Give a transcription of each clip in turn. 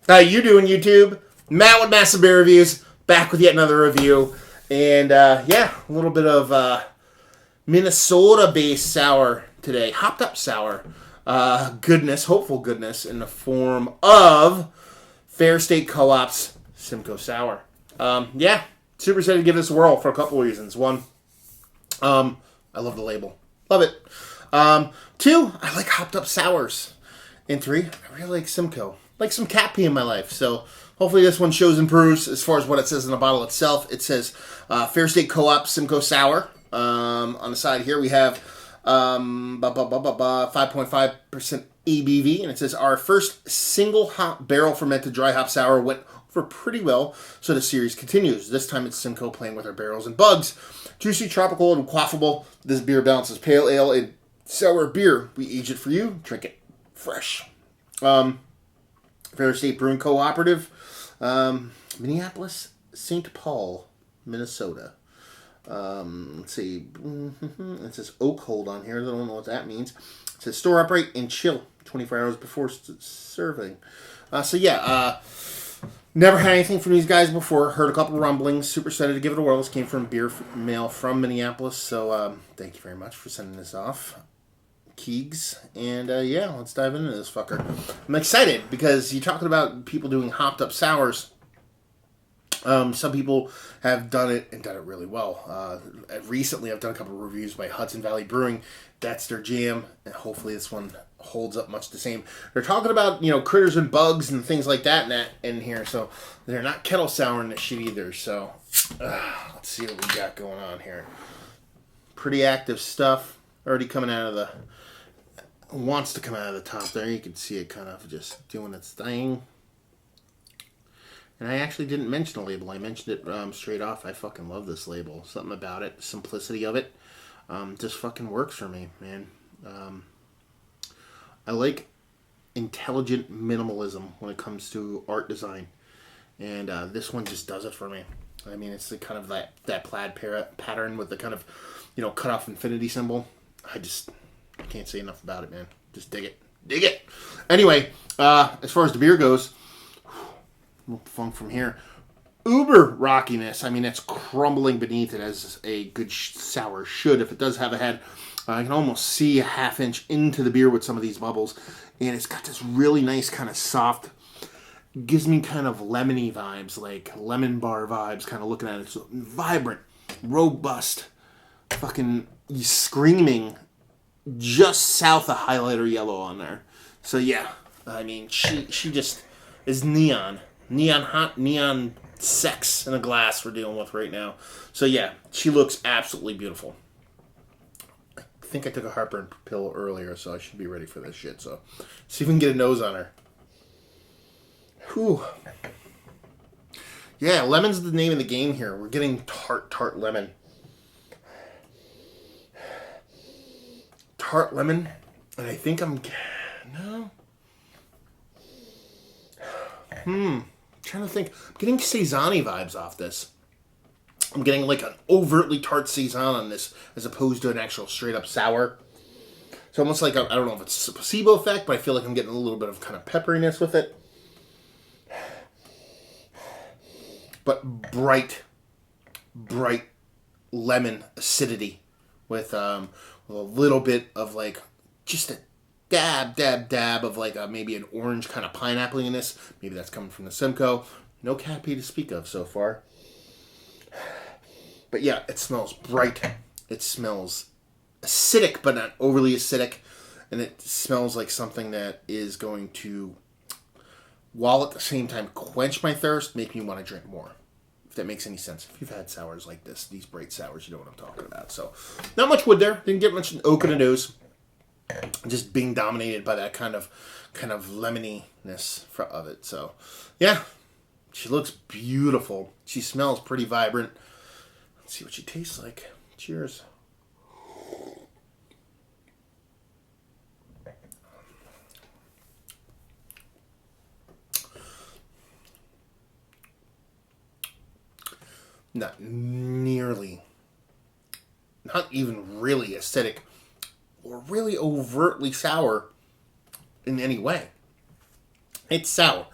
How you doing, YouTube? Matt with Massive Beer Reviews, back with yet another review. And, yeah, a little bit of Minnesota-based sour today. Hopped up sour. Goodness, hopeful goodness, in the form of Fair State Co-op's Simcoe Sour. Yeah, super excited to give this a whirl for a couple reasons. One, I love the label. Love it. Two, I like hopped up sours. And three, I really like Simcoe. Like some cat pee in my life. So hopefully this one shows and proves as far as what it says in the bottle itself. It says Fair State Co-op Simcoe Sour. On the side here we have 5.5% ABV. And it says our first single hop barrel fermented dry hop sour went over pretty well. So the series continues. This time it's Simcoe playing with our barrels and bugs. Juicy, tropical, and quaffable. This beer balances pale ale and sour beer. We age it for you. Drink it fresh. Fair State Brewing Cooperative, Minneapolis, St. Paul, Minnesota. Let's see. It says oak hold on here. I don't know what that means. It says store upright and chill 24 hours before serving. Never had anything from these guys before. Heard a couple of rumblings. Super excited to give it a whirl. This came from beer mail from Minneapolis. So thank you very much for sending this off, Keegs. And yeah, let's dive into this fucker. I'm excited because you're talking about people doing hopped up sours. Some people have done it and done it really well. Recently, I've done a couple of reviews by Hudson Valley Brewing. That's their jam, and hopefully this one holds up much the same. They're talking about, critters and bugs and things like that in here, so they're not kettle souring this shit either. So let's see what we got going on here. Pretty active stuff. Already coming out of the... wants to come out of the top there. You can see it kind of just doing its thing. And I actually didn't mention the label. I mentioned it straight off. I fucking love this label. Something about it, simplicity of it, just fucking works for me, man. I like intelligent minimalism when it comes to art design. And this one just does it for me. I mean, it's the kind of that plaid pattern with the kind of, cut off infinity symbol. I can't say enough about it, man. Just dig it. Dig it! Anyway, as far as the beer goes, little funk from here. Uber rockiness. I mean, it's crumbling beneath it as a good sour should. If it does have a head, I can almost see a half inch into the beer with some of these bubbles. And it's got this really nice kind of soft, gives me kind of lemony vibes, like lemon bar vibes, kind of looking at it. So vibrant, robust, fucking screaming just south of highlighter yellow on there. So yeah, I mean, she just is neon hot, neon sex in a glass we're dealing with right now. So yeah, she looks absolutely beautiful. I think I took a heartburn pill earlier, so I should be ready for this shit. So see if we can get a nose on her. Whew. Yeah, lemon's the name of the game here. We're getting tart lemon. Tart lemon, and I think trying to think. I'm getting Saison-y vibes off this. I'm getting like an overtly tart Saison on this as opposed to an actual straight up sour. It's almost like, I don't know if it's a placebo effect, but I feel like I'm getting a little bit of kind of pepperiness with it. But bright lemon acidity with a little bit of like just a dab of like maybe an orange kind of pineapple in this. Maybe that's coming from the Simcoe. No cat pee to speak of so far. But yeah, it smells bright. It smells acidic, but not overly acidic. And it smells like something that is going to, while at the same time quench my thirst, make me want to drink more. If that makes any sense. If you've had sours like this, these bright sours, you know what I'm talking about. So, not much wood there. Didn't get much oak in the nose. Just being dominated by that kind of lemoniness of it. So, yeah, she looks beautiful. She smells pretty vibrant. Let's see what she tastes like. Cheers. Not nearly, not even really acidic or really overtly sour in any way. It's sour,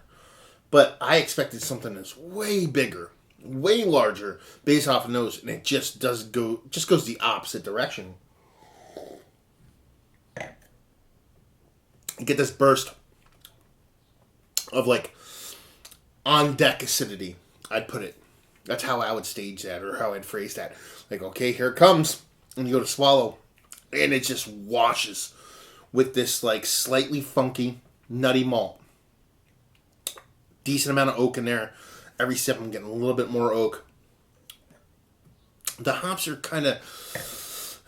But I expected something that's way bigger, way larger, based off of nose, and it just goes the opposite direction. You get this burst of like on deck acidity, I'd put it. That's how I would stage that, or how I'd phrase that. Like, okay, here it comes. And you go to swallow, and it just washes with this like slightly funky, nutty malt. Decent amount of oak in there. Every sip I'm getting a little bit more oak. The hops are kind of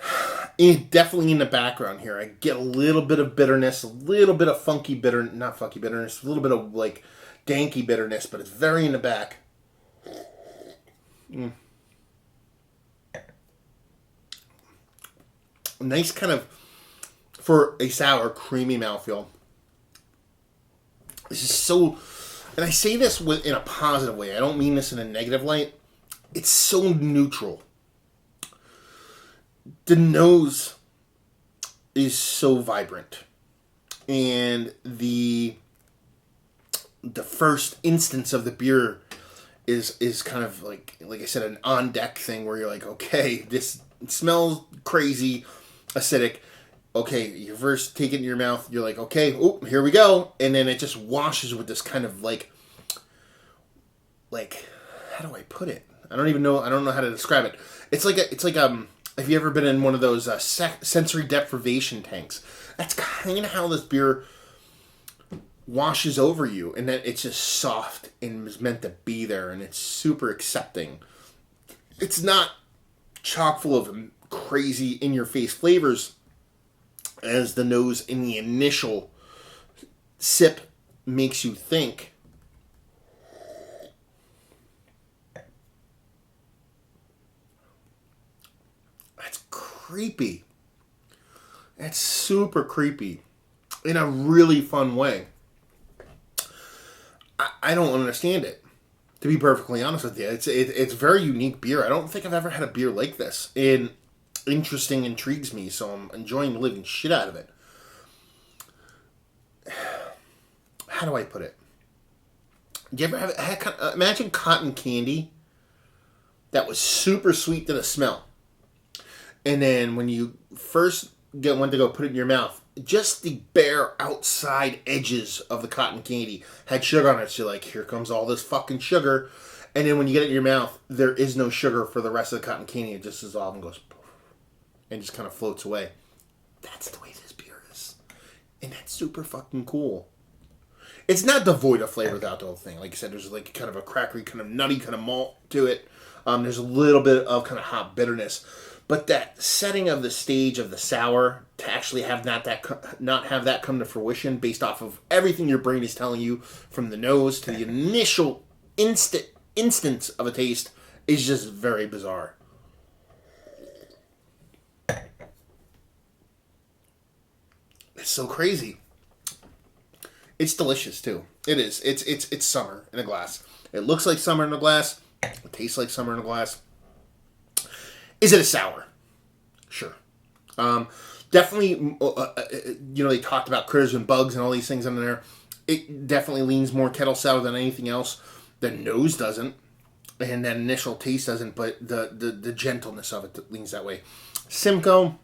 definitely in the background here. I get a little bit of bitterness, a little bit of not funky bitterness, a little bit of like danky bitterness, but it's very in the back. Nice kind of, for a sour, creamy mouthfeel. This is so, and I say this in a positive way. I don't mean this in a negative light. It's so neutral. The nose is so vibrant. And the first instance of the beer is kind of like I said, an on deck thing where you're like, okay, this smells crazy, acidic. Okay, you first take it in your mouth, you're like, okay, oh, here we go, and then it just washes with this kind of like how do I put it? I don't know how to describe it. It's like have you ever been in one of those sensory deprivation tanks? That's kind of how this beer washes over you, and that it's just soft and is meant to be there, and it's super accepting. It's not chock full of crazy in-your-face flavors as the nose in the initial sip makes you think. That's creepy. That's super creepy in a really fun way. I don't understand it, to be perfectly honest with you. It's very unique beer. I don't think I've ever had a beer like this. And interesting intrigues me, so I'm enjoying the living shit out of it. How do I put it? Do you ever imagine cotton candy that was super sweet to the smell, and then when you first went to go put it in your mouth, just the bare outside edges of the cotton candy had sugar on it. So you're like, here comes all this fucking sugar. And then when you get it in your mouth, there is no sugar for the rest of the cotton candy. It just dissolves and goes poof, and just kind of floats away. That's the way this beer is. And that's super fucking cool. It's not devoid of flavor without the whole thing. Like I said, there's like kind of a crackery, kind of nutty kind of malt to it. There's a little bit of kind of hop bitterness. But that setting of the stage of the sour, to actually have not have that come to fruition based off of everything your brain is telling you, from the nose to the initial instance of a taste, is just very bizarre. It's so crazy. It's delicious too. It is. It's summer in a glass. It looks like summer in a glass. It tastes like summer in a glass. Is it a sour? Sure. Definitely, they talked about critters and bugs and all these things in there. It definitely leans more kettle sour than anything else. The nose doesn't, and that initial taste doesn't, but the gentleness of it leans that way. Simcoe,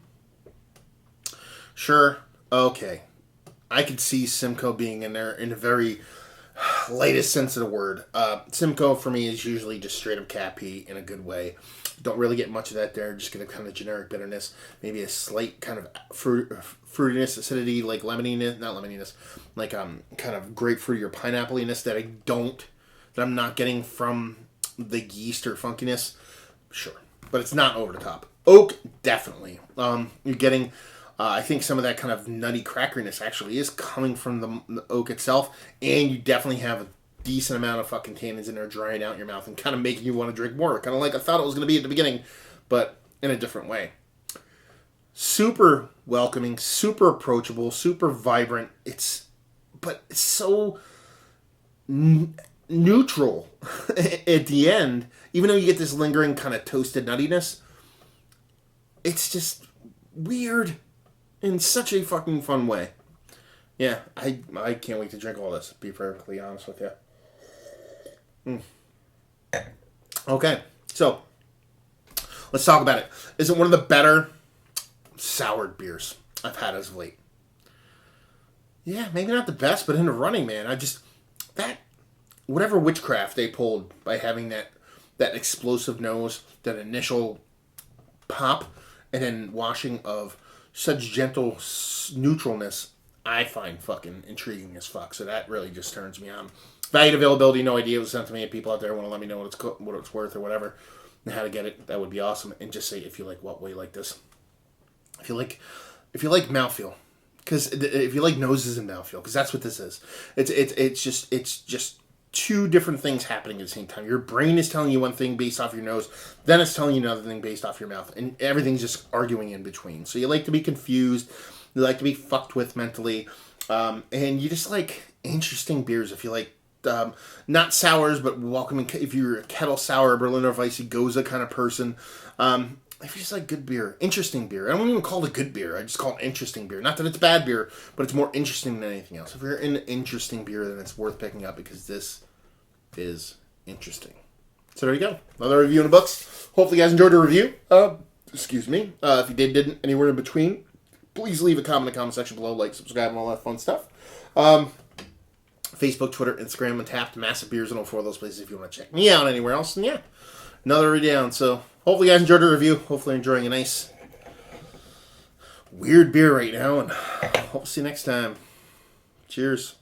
sure, okay. I could see Simcoe being in there in a very lightest sense of the word. Simcoe for me is usually just straight up cat pee in a good way. Don't really get much of that there. Just get a kind of generic bitterness, maybe a slight kind of fruitiness, acidity, like lemoniness, not lemoniness, like kind of grapefruity or pineapple-iness that I'm not getting from the yeast or funkiness. Sure, but it's not over the top. Oak, definitely. You're getting. I think some of that kind of nutty crackeriness actually is coming from the oak itself, and you definitely have a decent amount of fucking tannins in there drying out in your mouth and kind of making you want to drink more. Kind of like I thought it was going to be at the beginning, but in a different way. Super welcoming, super approachable, super vibrant. But it's so neutral at the end, even though you get this lingering kind of toasted nuttiness. It's just weird in such a fucking fun way. Yeah, I can't wait to drink all this, to be perfectly honest with you. Okay, so let's talk about it. Is it one of the better soured beers I've had as of late? Yeah, maybe not the best, but in the running, man. That whatever witchcraft they pulled by having that explosive nose, that initial pop, and then washing of such gentle neutralness, I find fucking intriguing as fuck. So that really just turns me on. Value availability, no idea. It was sent to me. People out there want to let me know what it's worth or whatever, and how to get it. That would be awesome. And just say if you like what way like this. If you like mouthfeel, because if you like noses and mouthfeel, because that's what this is. It's just two different things happening at the same time. Your brain is telling you one thing based off your nose, then it's telling you another thing based off your mouth, and everything's just arguing in between. So you like to be confused, you like to be fucked with mentally, and you just like interesting beers. If you like not sours, but welcoming, if you're a kettle sour, Berliner Weisse, Goza kind of person, if you just like good beer, interesting beer. I don't even call it a good beer. I just call it interesting beer. Not that it's bad beer, but it's more interesting than anything else. If you're in interesting beer, then it's worth picking up because this is interesting. So there you go. Another review in the books. Hopefully you guys enjoyed the review. Excuse me. If you didn't, anywhere in between, please leave a comment in the comment section below, like, subscribe, and all that fun stuff. Facebook, Twitter, Instagram, and Tapped, Massive Beers, and all four of those places if you want to check me out anywhere else. And yeah, another read down. So hopefully you guys enjoyed the review. Hopefully you're enjoying a nice, weird beer right now. And hope to see you next time. Cheers.